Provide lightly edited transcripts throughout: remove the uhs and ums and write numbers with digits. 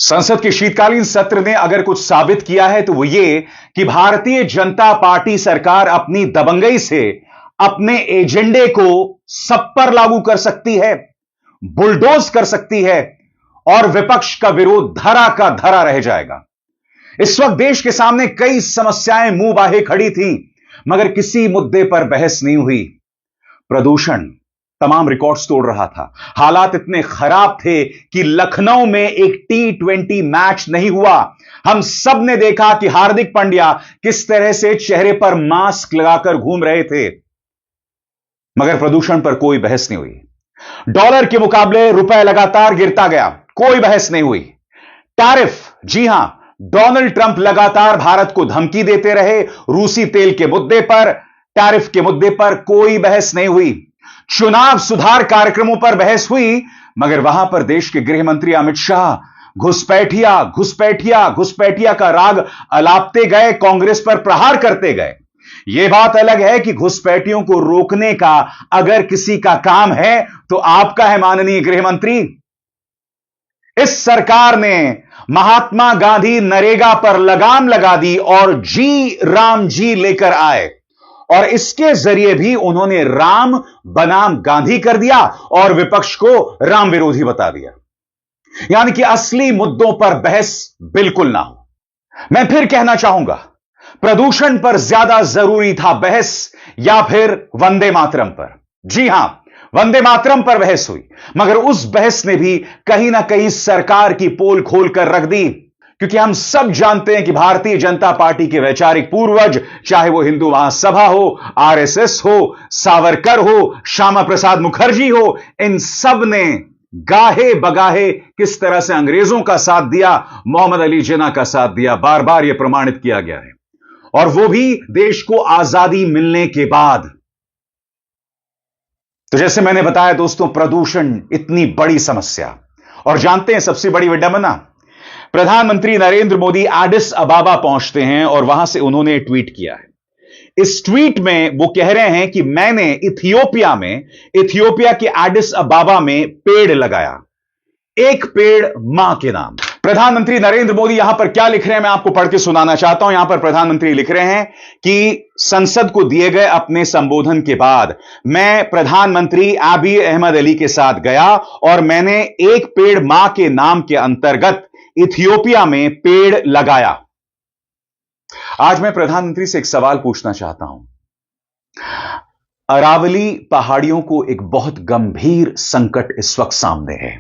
संसद के शीतकालीन सत्र ने अगर कुछ साबित किया है तो वो ये कि भारतीय जनता पार्टी सरकार अपनी दबंगई से अपने एजेंडे को सब पर लागू कर सकती है, बुलडोज कर सकती है और विपक्ष का विरोध धरा का धरा रह जाएगा। इस वक्त देश के सामने कई समस्याएं मुंह बाहे खड़ी थी, मगर किसी मुद्दे पर बहस नहीं हुई। प्रदूषण तमाम रिकॉर्ड्स तोड़ रहा था। हालात इतने खराब थे कि लखनऊ में एक T20 मैच नहीं हुआ। हम सब ने देखा कि हार्दिक पांड्या किस तरह से चेहरे पर मास्क लगाकर घूम रहे थे, मगर प्रदूषण पर कोई बहस नहीं हुई। डॉलर के मुकाबले रुपए लगातार गिरता गया, कोई बहस नहीं हुई। टैरिफ, जी हां, डोनाल्ड ट्रंप लगातार भारत को धमकी देते रहे। रूसी तेल के मुद्दे पर, टैरिफ के मुद्दे पर कोई बहस नहीं हुई। चुनाव सुधार कार्यक्रमों पर बहस हुई, मगर वहां पर देश के गृह मंत्री अमित शाह घुसपैठिया घुसपैठिया घुसपैठिया का राग अलापते गए, कांग्रेस पर प्रहार करते गए। यह बात अलग है कि घुसपैठियों को रोकने का अगर किसी का काम है तो आपका है, माननीय गृह मंत्री। इस सरकार ने महात्मा गांधी नरेगा पर लगाम लगा दी और जी राम जी लेकर आए, और इसके जरिए भी उन्होंने राम बनाम गांधी कर दिया और विपक्ष को राम विरोधी बता दिया। यानी कि असली मुद्दों पर बहस बिल्कुल ना हो। मैं फिर कहना चाहूंगा, प्रदूषण पर ज्यादा जरूरी था बहस या फिर वंदे मातरम पर। जी हां, वंदे मातरम पर बहस हुई, मगर उस बहस ने भी कहीं ना कहीं सरकार की पोल खोलकर रख दी, क्योंकि हम सब जानते हैं कि भारतीय जनता पार्टी के वैचारिक पूर्वज, चाहे वो हिंदू महासभा हो, आरएसएस हो, सावरकर हो, श्यामा प्रसाद मुखर्जी हो, इन सब ने गाहे बगाहे किस तरह से अंग्रेजों का साथ दिया, मोहम्मद अली जिन्ना का साथ दिया। बार बार यह प्रमाणित किया गया है, और वो भी देश को आजादी मिलने के बाद। तो जैसे मैंने बताया दोस्तों, प्रदूषण इतनी बड़ी समस्या, और जानते हैं सबसे बड़ी विडंबना, प्रधानमंत्री नरेंद्र मोदी एडिस अबाबा पहुंचते हैं और वहां से उन्होंने ट्वीट किया है। इस ट्वीट में वो कह रहे हैं कि मैंने इथियोपिया के एडिस अबाबा में पेड़ लगाया, एक पेड़ मां के नाम। प्रधानमंत्री नरेंद्र मोदी यहां पर क्या लिख रहे हैं, मैं आपको पढ़ के सुनाना चाहता हूं। यहां पर प्रधानमंत्री लिख रहे हैं कि संसद को दिए गए अपने संबोधन के बाद मैं प्रधानमंत्री आबिय अहमद अली के साथ गया और मैंने एक पेड़ मां के नाम के अंतर्गत इथियोपिया में पेड़ लगाया। आज मैं प्रधानमंत्री से एक सवाल पूछना चाहता हूं। अरावली पहाड़ियों को एक बहुत गंभीर संकट इस वक्त सामने है।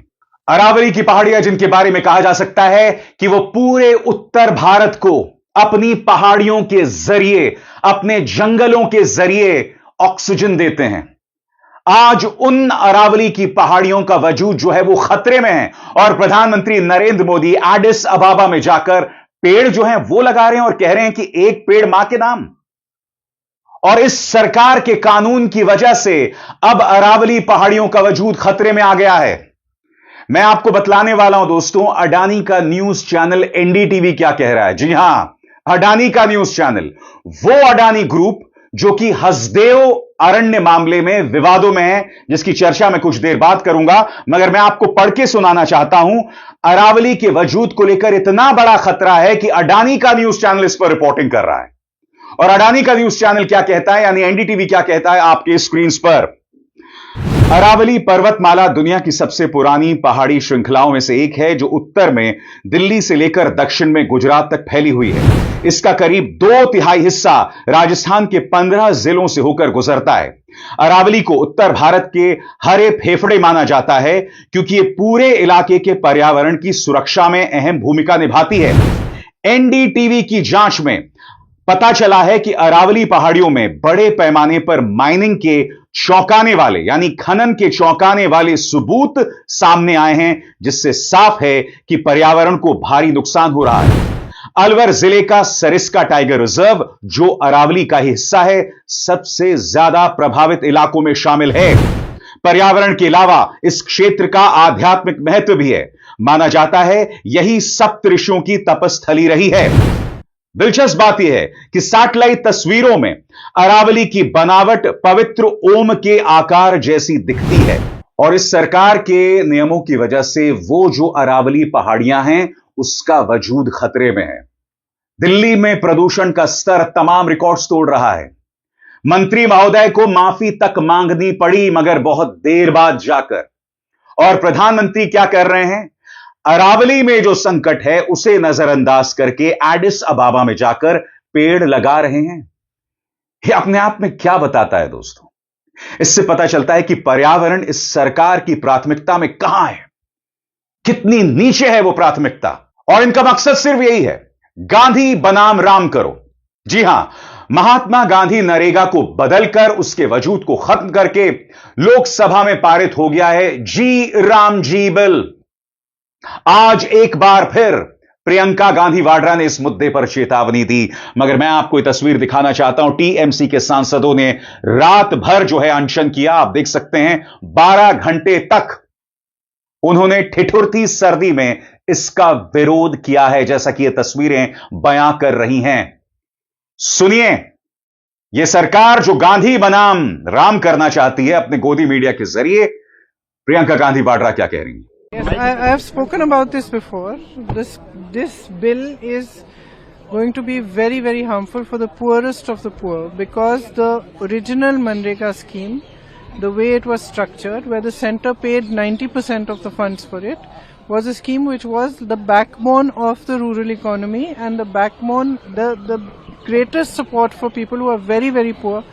अरावली की पहाड़ियां, जिनके बारे में कहा जा सकता है कि वो पूरे उत्तर भारत को अपनी पहाड़ियों के जरिए, अपने जंगलों के जरिए ऑक्सीजन देते हैं, आज उन अरावली की पहाड़ियों का वजूद जो है वो खतरे में है, और प्रधानमंत्री नरेंद्र मोदी एडिस अबाबा में जाकर पेड़ जो हैं वो लगा रहे हैं और कह रहे हैं कि एक पेड़ मां के नाम। और इस सरकार के कानून की वजह से अब अरावली पहाड़ियों का वजूद खतरे में आ गया है। मैं आपको बतलाने वाला हूं दोस्तों, अडानी का न्यूज चैनल एनडीटीवी क्या कह रहा है। जी हां, अडानी का न्यूज चैनल, वो अडानी ग्रुप जो कि हसदेव अरण्य मामले में विवादों में है, जिसकी चर्चा मैं कुछ देर बाद करूंगा, मगर मैं आपको पढ़ के सुनाना चाहता हूं। अरावली के वजूद को लेकर इतना बड़ा खतरा है कि अडानी का न्यूज चैनल इस पर रिपोर्टिंग कर रहा है। और अडानी का न्यूज चैनल क्या कहता है, यानी एनडीटीवी क्या कहता है, आपके स्क्रीन पर। अरावली पर्वतमाला दुनिया की सबसे पुरानी पहाड़ी श्रृंखलाओं में से एक है, जो उत्तर में दिल्ली से लेकर दक्षिण में गुजरात तक फैली हुई है। इसका करीब 2/3 हिस्सा राजस्थान के 15 जिलों से होकर गुजरता है। अरावली को उत्तर भारत के हरे फेफड़े माना जाता है, क्योंकि यह पूरे इलाके के पर्यावरण की सुरक्षा में अहम भूमिका निभाती है। एनडीटीवी की जांच में पता चला है कि अरावली पहाड़ियों में बड़े पैमाने पर माइनिंग के चौंकाने वाले, यानी खनन के चौंकाने वाले सबूत सामने आए हैं, जिससे साफ है कि पर्यावरण को भारी नुकसान हो रहा है। अलवर जिले का सरिस्का टाइगर रिजर्व, जो अरावली का ही हिस्सा है, सबसे ज्यादा प्रभावित इलाकों में शामिल है। पर्यावरण के अलावा इस क्षेत्र का आध्यात्मिक महत्व भी है। माना जाता है यही सप्त ऋषियों की तपस्थली रही है। दिलचस्प बात यह है कि सैटेलाइट तस्वीरों में अरावली की बनावट पवित्र ओम के आकार जैसी दिखती है, और इस सरकार के नियमों की वजह से वो जो अरावली पहाड़ियां हैं उसका वजूद खतरे में है। दिल्ली में प्रदूषण का स्तर तमाम रिकॉर्ड्स तोड़ रहा है। मंत्री महोदय को माफी तक मांगनी पड़ी, मगर बहुत देर बाद जाकर। और प्रधानमंत्री क्या कर रहे हैं? अरावली में जो संकट है उसे नजरअंदाज करके एडिस अबाबा में जाकर पेड़ लगा रहे हैं। यह अपने आप में क्या बताता है दोस्तों? इससे पता चलता है कि पर्यावरण इस सरकार की प्राथमिकता में कहां है, कितनी नीचे है वो प्राथमिकता। और इनका मकसद सिर्फ यही है, गांधी बनाम राम करो। जी हां, महात्मा गांधी नरेगा को बदलकर उसके वजूद को खत्म करके लोकसभा में पारित हो गया है जी राम जी बिल। आज एक बार फिर प्रियंका गांधी वाड्रा ने इस मुद्दे पर चेतावनी दी, मगर मैं आपको यह तस्वीर दिखाना चाहता हूं। टीएमसी के सांसदों ने रात भर जो है अनशन किया। आप देख सकते हैं 12 घंटे तक उन्होंने ठिठुरती सर्दी में इसका विरोध किया है, जैसा कि यह तस्वीरें बयां कर रही हैं। सुनिए, यह सरकार जो गांधी बनाम राम करना चाहती है अपने गोदी मीडिया के जरिए, प्रियंका गांधी वाड्रा क्या कह रही हैं? Yes, I have spoken about this before. This bill is going to be very, very harmful for the poorest of the poor, because the original Manrega scheme, the way it was structured, where the centre paid 90% of the funds for it, was a scheme which was the backbone of the rural economy and the backbone, the greatest support for people who are very, very poor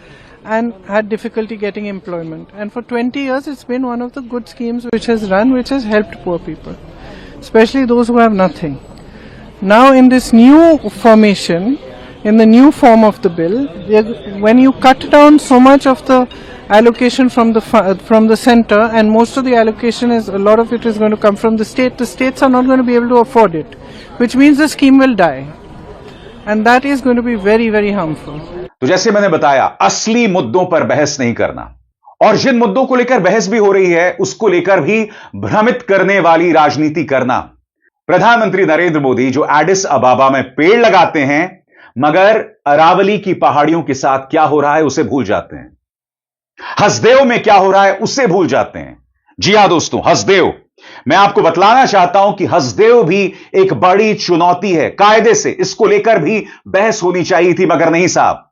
and had difficulty getting employment. And for 20 years it's been one of the good schemes which has run, which has helped poor people, especially those who have nothing. Now in this new formation, in the new form of the bill, when you cut down so much of the allocation from the center, and most of the allocation is, a lot of it is going to come from the states are not going to be able to afford it, which means the scheme will die, and that is going to be very, very harmful. तो जैसे मैंने बताया, असली मुद्दों पर बहस नहीं करना, और जिन मुद्दों को लेकर बहस भी हो रही है उसको लेकर भी भ्रमित करने वाली राजनीति करना। प्रधानमंत्री नरेंद्र मोदी जो एडिस अबाबा में पेड़ लगाते हैं, मगर अरावली की पहाड़ियों के साथ क्या हो रहा है उसे भूल जाते हैं। हसदेव में क्या हो रहा है उसे भूल जाते हैं। जी हां दोस्तों, हसदेव, मैं आपको बतलाना चाहता हूं कि हसदेव भी एक बड़ी चुनौती है। कायदे से इसको लेकर भी बहस होनी चाहिए थी, मगर नहीं साहब,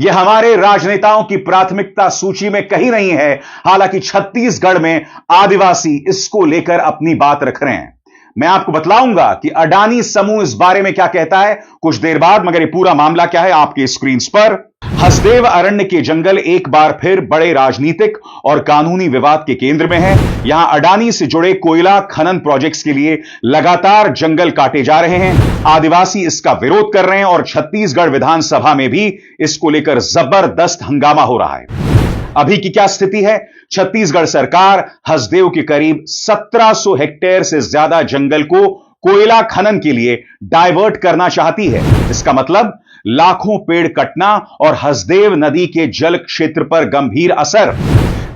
यह हमारे राजनेताओं की प्राथमिकता सूची में कहीं नहीं है। हालांकि छत्तीसगढ़ में आदिवासी इसको लेकर अपनी बात रख रहे हैं। मैं आपको बतलाऊंगा कि अडानी समूह इस बारे में क्या कहता है कुछ देर बाद, मगर ये पूरा मामला क्या है आपके स्क्रीन पर। हसदेव अरण्य के जंगल एक बार फिर बड़े राजनीतिक और कानूनी विवाद के केंद्र में है। यहां अडानी से जुड़े कोयला खनन प्रोजेक्ट्स के लिए लगातार जंगल काटे जा रहे हैं। आदिवासी इसका विरोध कर रहे हैं और छत्तीसगढ़ विधानसभा में भी इसको लेकर जबरदस्त हंगामा हो रहा है। अभी की क्या स्थिति है? छत्तीसगढ़ सरकार हसदेव के करीब 1700 हेक्टेयर से ज्यादा जंगल को कोयला खनन के लिए डाइवर्ट करना चाहती है। इसका मतलब लाखों पेड़ कटना और हसदेव नदी के जल क्षेत्र पर गंभीर असर।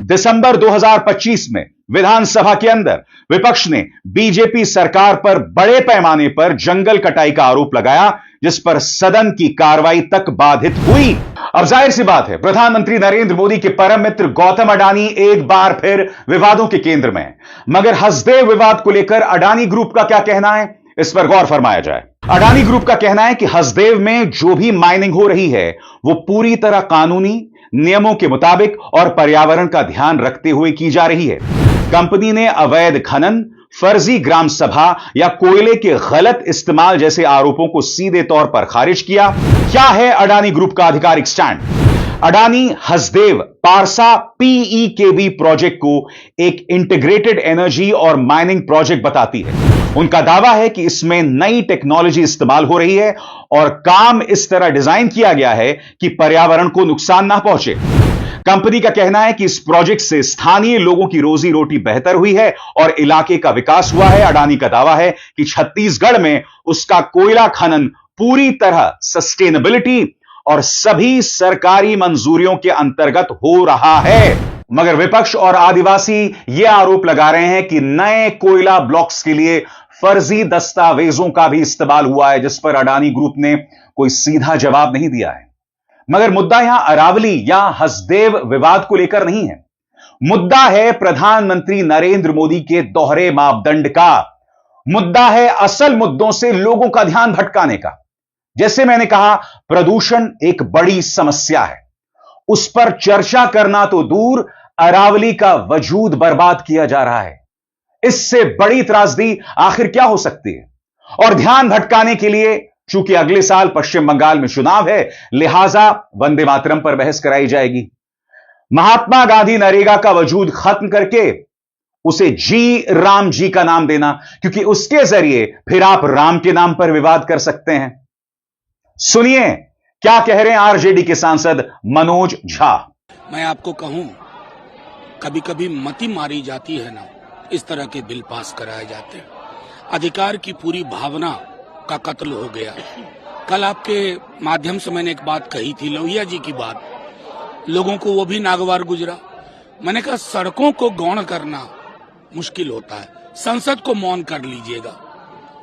दिसंबर 2025 में विधानसभा के अंदर विपक्ष ने बीजेपी सरकार पर बड़े पैमाने पर जंगल कटाई का आरोप लगाया, जिस पर सदन की कार्रवाई तक बाधित हुई। अब जाहिर सी बात है, प्रधानमंत्री नरेंद्र मोदी के परम मित्र गौतम अडानी एक बार फिर विवादों के केंद्र में है। मगर हसदेव विवाद को लेकर अडानी ग्रुप का क्या कहना है, इस पर गौर फरमाया जाए। अडानी ग्रुप का कहना है कि हसदेव में जो भी माइनिंग हो रही है वो पूरी तरह कानूनी नियमों के मुताबिक और पर्यावरण का ध्यान रखते हुए की जा रही है। कंपनी ने अवैध खनन, फर्जी ग्राम सभा या कोयले के गलत इस्तेमाल जैसे आरोपों को सीधे तौर पर खारिज किया। क्या है अडानी ग्रुप का आधिकारिक स्टैंड? अडानी हसदेव पारसा पीईकेबी प्रोजेक्ट को एक इंटीग्रेटेड एनर्जी और माइनिंग प्रोजेक्ट बताती है। उनका दावा है कि इसमें नई टेक्नोलॉजी इस्तेमाल हो रही है और काम इस तरह डिजाइन किया गया है कि पर्यावरण को नुकसान ना पहुंचे। कंपनी का कहना है कि इस प्रोजेक्ट से स्थानीय लोगों की रोजी रोटी बेहतर हुई है और इलाके का विकास हुआ है। अडानी का दावा है कि छत्तीसगढ़ में उसका कोयला खनन पूरी तरह सस्टेनेबिलिटी और सभी सरकारी मंजूरियों के अंतर्गत हो रहा है। मगर विपक्ष और आदिवासी यह आरोप लगा रहे हैं कि नए कोयला ब्लॉक्स के लिए फर्जी दस्तावेजों का भी इस्तेमाल हुआ है, जिस पर अडानी ग्रुप ने कोई सीधा जवाब नहीं दिया है। मगर मुद्दा यहां अरावली या हसदेव विवाद को लेकर नहीं है। मुद्दा है प्रधानमंत्री नरेंद्र मोदी के दोहरे मापदंड का। मुद्दा है असल मुद्दों से लोगों का ध्यान भटकाने का। जैसे मैंने कहा, प्रदूषण एक बड़ी समस्या है, उस पर चर्चा करना तो दूर, अरावली का वजूद बर्बाद किया जा रहा है। इससे बड़ी त्रासदी आखिर क्या हो सकती है? और ध्यान भटकाने के लिए, चूंकि अगले साल पश्चिम बंगाल में चुनाव है, लिहाजा वंदे मातरम पर बहस कराई जाएगी। महात्मा गांधी नरेगा का वजूद खत्म करके उसे जी राम जी का नाम देना, क्योंकि उसके जरिए फिर आप राम के नाम पर विवाद कर सकते हैं। सुनिए क्या कह रहे हैं आरजेडी के सांसद मनोज झा। मैं आपको कहूं, कभी कभी मति मारी जाती है ना, इस तरह के बिल पास कराए जाते हैं। अधिकार की पूरी भावना का कत्ल हो गया। कल आपके माध्यम से मैंने एक बात कही थी, लोहिया जी की बात, लोगों को वो भी नागवार गुजरा। मैंने कहा सड़कों को गौण करना मुश्किल होता है, संसद को मौन कर लीजिएगा।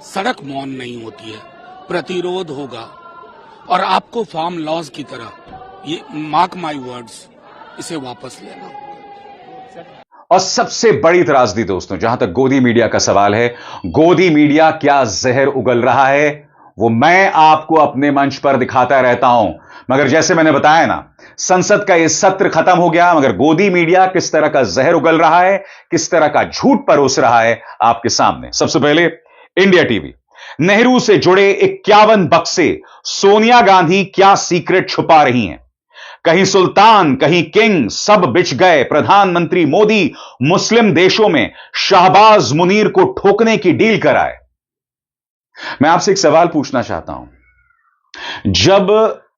सड़क मौन नहीं होती है, प्रतिरोध होगा और आपको फार्म लॉज की तरह, ये मार्क माय वर्ड्स, इसे वापस लेना। और सबसे बड़ी त्रासदी दोस्तों, जहां तक गोदी मीडिया का सवाल है, गोदी मीडिया क्या जहर उगल रहा है वो मैं आपको अपने मंच पर दिखाता रहता हूं। मगर जैसे मैंने बताया ना, संसद का यह सत्र खत्म हो गया, मगर गोदी मीडिया किस तरह का जहर उगल रहा है, किस तरह का झूठ परोस रहा है आपके सामने। सबसे पहले इंडिया टीवी, नेहरू से जुड़े 51 बक्से, सोनिया गांधी क्या सीक्रेट छुपा रही हैं? कहीं सुल्तान, कहीं किंग, सब बिछ गए। प्रधानमंत्री मोदी मुस्लिम देशों में शहबाज मुनीर को ठोकने की डील कराए। मैं आपसे एक सवाल पूछना चाहता हूं। जब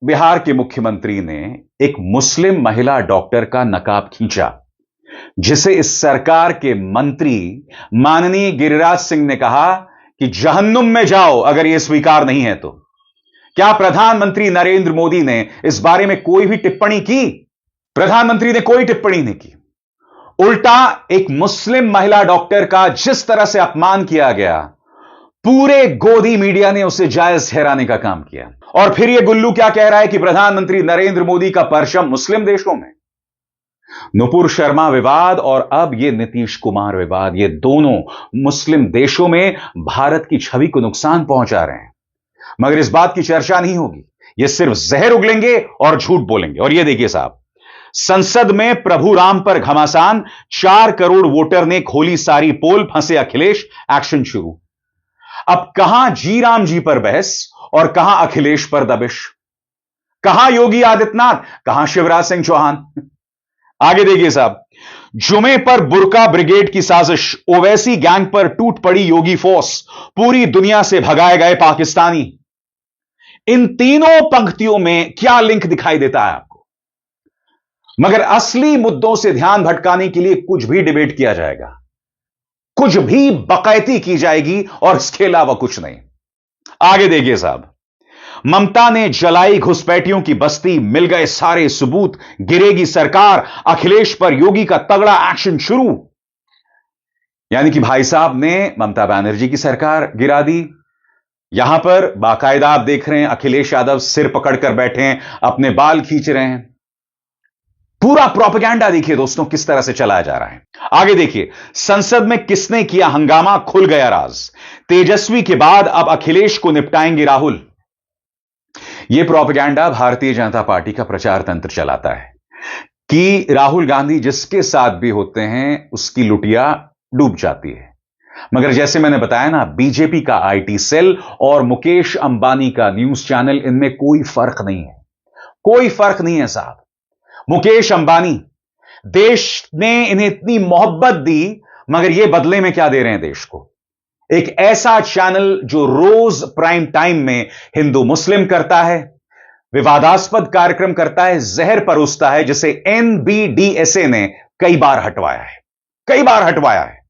बिहार के मुख्यमंत्री ने एक मुस्लिम महिला डॉक्टर का नकाब खींचा, जिसे इस सरकार के मंत्री माननीय गिरिराज सिंह ने कहा कि जहन्नुम में जाओ अगर यह स्वीकार नहीं है तो, क्या प्रधानमंत्री नरेंद्र मोदी ने इस बारे में कोई भी टिप्पणी की? प्रधानमंत्री ने कोई टिप्पणी नहीं की। उल्टा एक मुस्लिम महिला डॉक्टर का जिस तरह से अपमान किया गया, पूरे गोदी मीडिया ने उसे जायज ठहराने का काम किया। और फिर यह गुल्लू क्या कह रहा है कि प्रधानमंत्री नरेंद्र मोदी का परचम मुस्लिम देशों में। नुपुर शर्मा विवाद और अब यह नीतीश कुमार विवाद, ये दोनों मुस्लिम देशों में भारत की छवि को नुकसान पहुंचा रहे हैं। मगर इस बात की चर्चा नहीं होगी, ये सिर्फ जहर उगलेंगे और झूठ बोलेंगे। और ये देखिए साहब, संसद में प्रभु राम पर घमासान, 4 करोड़ वोटर ने खोली सारी पोल, फंसे अखिलेश, एक्शन शुरू। अब कहां जी राम जी पर बहस और कहां अखिलेश पर दबिश, कहां योगी आदित्यनाथ, कहां शिवराज सिंह चौहान। आगे देखिए साहब, जुमे पर बुर्का ब्रिगेड की साजिश, ओवैसी गैंग पर टूट पड़ी योगी फोर्स, पूरी दुनिया से भगाए गए पाकिस्तानी। इन तीनों पंक्तियों में क्या लिंक दिखाई देता है आपको? मगर असली मुद्दों से ध्यान भटकाने के लिए कुछ भी डिबेट किया जाएगा, कुछ भी बकैती की जाएगी और इसके अलावा कुछ नहीं। आगे देखिए साहब, ममता ने जलाई घुसपैठियों की बस्ती, मिल गए सारे सबूत, गिरेगी सरकार, अखिलेश पर योगी का तगड़ा एक्शन शुरू। यानी कि भाई साहब ने ममता बनर्जी की सरकार गिरा दी। यहां पर बाकायदा आप देख रहे हैं अखिलेश यादव सिर पकड़कर बैठे हैं, अपने बाल खींच रहे हैं। पूरा प्रोपेगेंडा देखिए दोस्तों किस तरह से चलाया जा रहा है। आगे देखिए, संसद में किसने किया हंगामा, खुल गया राज। तेजस्वी के बाद अब अखिलेश को निपटाएंगे राहुल। यह प्रोपेगेंडा भारतीय जनता पार्टी का प्रचार तंत्र चलाता है कि राहुल गांधी जिसके साथ भी होते हैं उसकी लुटिया डूब जाती है। मगर जैसे मैंने बताया ना, बीजेपी का आईटी सेल और मुकेश अंबानी का न्यूज चैनल, इनमें कोई फर्क नहीं है, कोई फर्क नहीं है साहब। मुकेश अंबानी, देश ने इन्हें इतनी मोहब्बत दी, मगर यह बदले में क्या दे रहे हैं देश को? एक ऐसा चैनल जो रोज प्राइम टाइम में हिंदू मुस्लिम करता है, विवादास्पद कार्यक्रम करता है, जहर परोसता है, जिसे एनबीडीएसए ने कई बार हटवाया है, कई बार हटवाया है।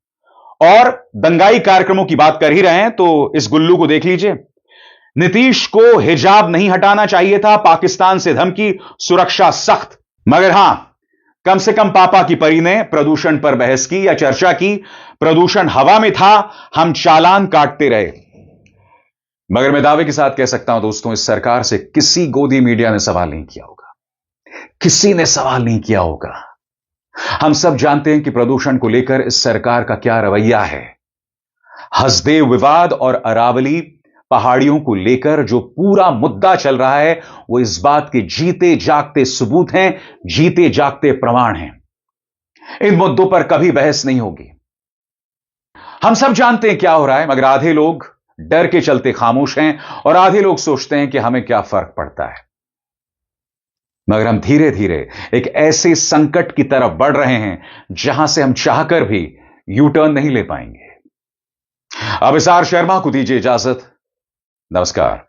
और दंगाई कार्यक्रमों की बात कर ही रहे हैं तो इस गुल्लू को देख लीजिए। नीतीश को हिजाब नहीं हटाना चाहिए था, पाकिस्तान से धमकी, सुरक्षा सख्त। मगर हां, कम से कम पापा की परी ने प्रदूषण पर बहस की या चर्चा की। प्रदूषण हवा में था, हम चालान काटते रहे। मगर मैं दावे के साथ कह सकता हूं दोस्तों, इस सरकार से किसी गोदी मीडिया ने सवाल नहीं किया होगा, किसी ने सवाल नहीं किया होगा। हम सब जानते हैं कि प्रदूषण को लेकर इस सरकार का क्या रवैया है। हसदेव विवाद और अरावली पहाड़ियों को लेकर जो पूरा मुद्दा चल रहा है वो इस बात के जीते जागते सबूत हैं, जीते जागते प्रमाण हैं। इन मुद्दों पर कभी बहस नहीं होगी। हम सब जानते हैं क्या हो रहा है, मगर आधे लोग डर के चलते खामोश हैं और आधे लोग सोचते हैं कि हमें क्या फर्क पड़ता है। मगर हम धीरे धीरे एक ऐसे संकट की तरफ बढ़ रहे हैं जहां से हम चाहकर भी यू टर्न नहीं ले पाएंगे। अब एसआर शर्मा को दीजिए इजाजत। नमस्कार।